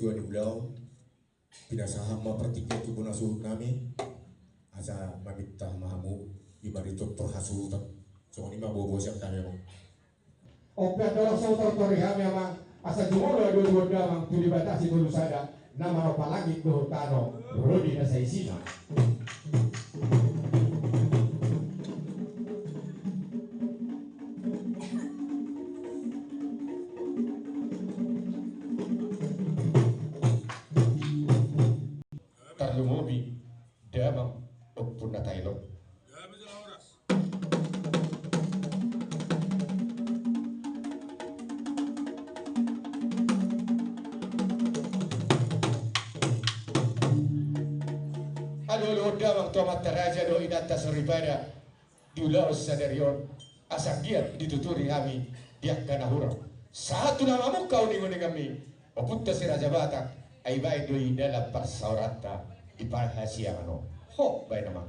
Tuan ulau pinasaham mapertiga tu nasuh nami asa mamita mahamu ibarito perhasutan so ni mabobo siap kami mo opya dalam sautar toriha memang asa jumlah dua damang tu dibatasi dulu sada nama apa lagi ke hutano Rodi na sa isina Lumobi damang upun na tayo. Alo damang tomat teraja do inata seribada diulau sadarion asang giat dituturi kami diak kanahura satu namamu kau ningon kami oputta si Raja Batak ay baik doi dalam persaurata iparhasia ano ho baik nama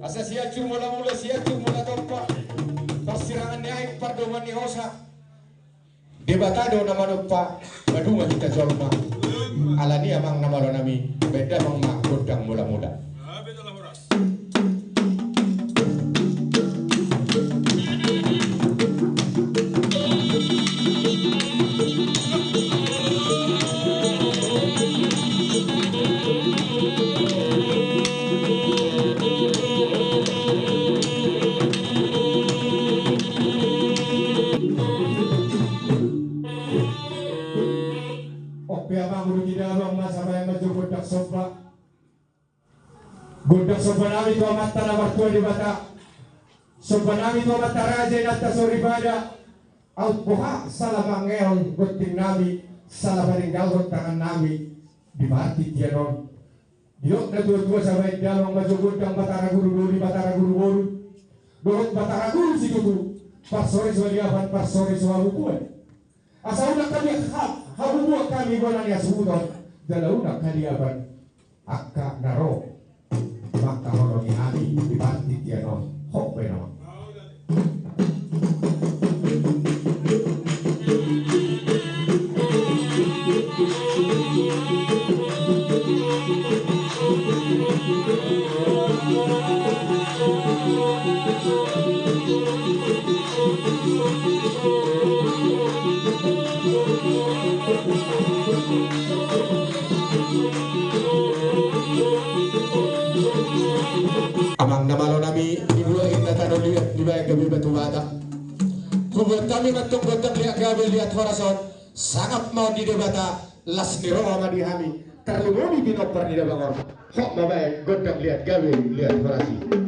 asa siacur mula siacur mula tompa persirangan naik pardoman ni hosa debatado nama lupa maduma kita jolma alani amang nama lo nami beda mang mak godang mula-mula Gondak sobanami tu amat tanah waktu di bata sobanami tu amat taraja nata soribada out boha salah mangeon goting nami salah baringgal tangan nami di mati tianon diok na dua sampai dalam maju gondang batara guru di batara guru boru dorong batara guru si guru pas sore swaliapan pas sore swabukuan asal udah kami habubuak kami gonan ya sebuton dalam udah kaliapan akka naro maka orang ini dibanti tiano hok beno amang namalo nami ibuain na tanong liat di bayang gabi batu bata kubut kami matong gondang liat gabi liat horason sangat mau di debata las niro ama di hami terlalu binopar di debangor hok mabayang gondang liat gabi liat horasi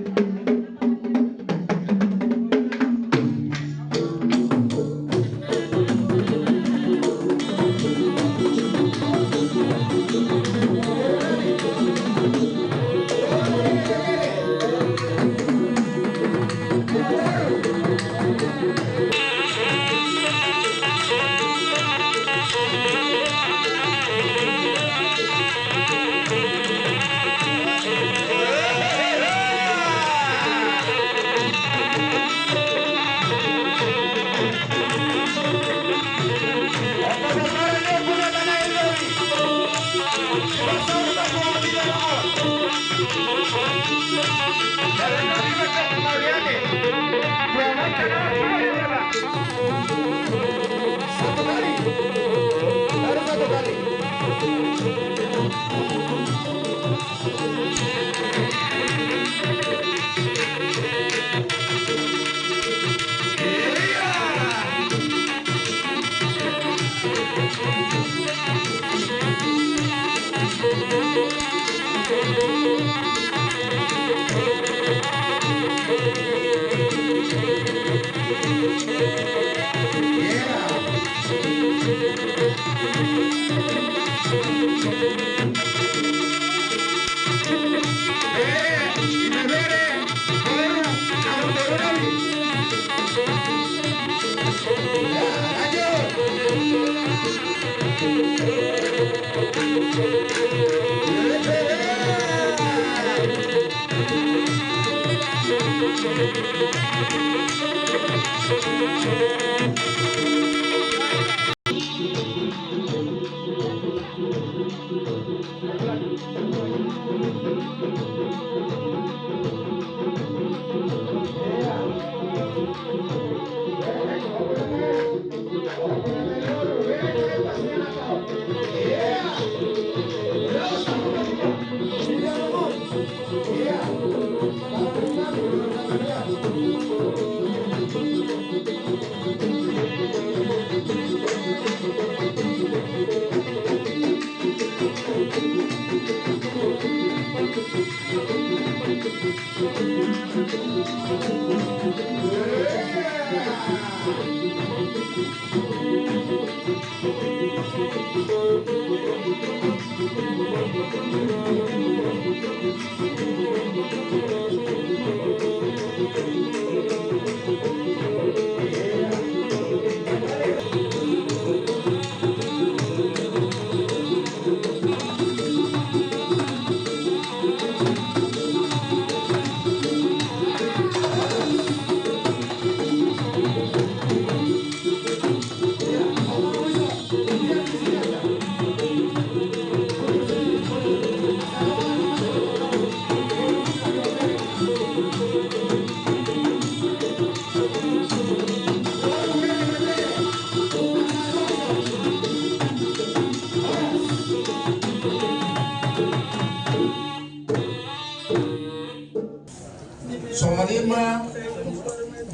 So malima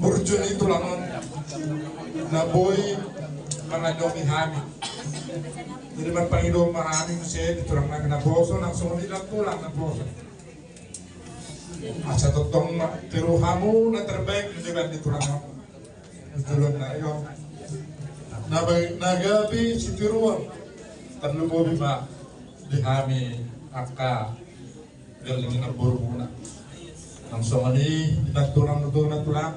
burjun itu langon na boy mga domi hami. Jadi berpangido mahami saya diturang na kinaboso nang sumuli lang tulang na boso. Asa totong tiru hamu na terbaik di ban diturang na. Tulong na iyo. Nagabi si tiruan tanlubo bima dihami akka galing na buru muna. Ang sumali nagturang na tulang.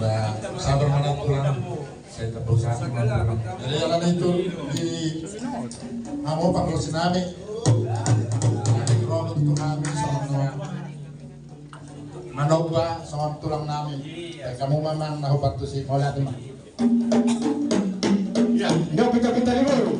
Ba sabar mana tulang. Saya tapusan tulang. Jadi akan itu di amo panglusin namin. Krono itu kami soal manogba soal tulang namin. Kamu memang nahupat tu si mola tu mah. Ya, nggak pita-pita di baru.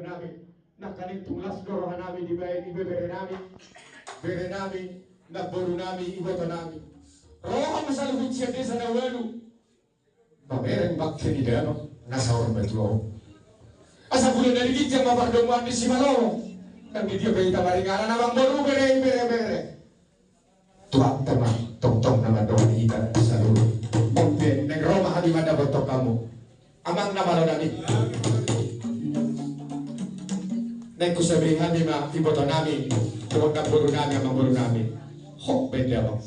nami nakaning tulas dorohan nami di bayan ibe bere nami nagboru nami iboto nami roha masalubut siya desa na walu pamereng bakti ni dano nasa hormat lo asa bulan dari gijang mabardomuan di Simalolo dan di dia berita baringanan abang boru bere tuak teman tong nama doa ika saluruh mungkin neng Roma hadi mana botok kamu amang nama lo nami neng kusabi hadi ma iboto nami tuak boru nami amang boru nami hok beda bang.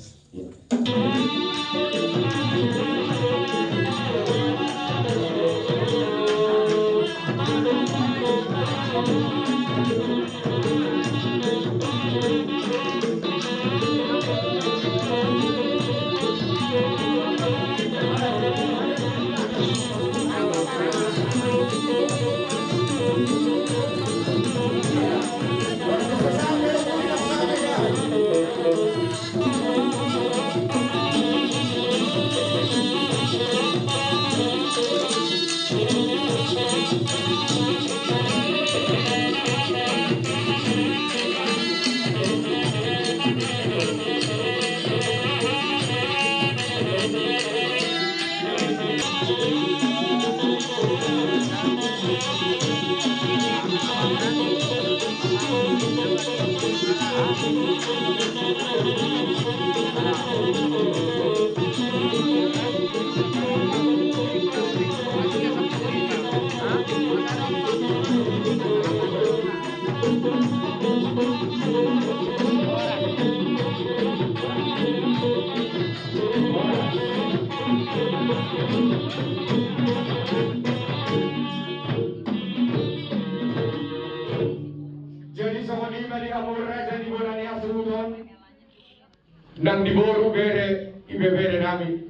Nang diboru bere ibe bere nami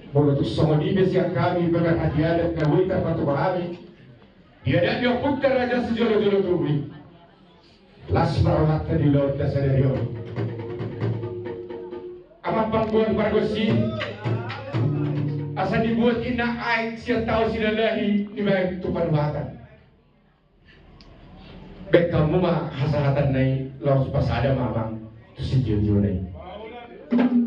bolo tu songo di besi kami berhati adat na wita patu kami dia dan dia putar raja sejolo-jolo tuwi las marohatta di laut dasar rio ama pangbuan pargosi asa dibuat ina aik sia tahu silalahi di baik tupan bahatan bek kamu mah hasahatan nai laut pasada mamang si Jojo nih.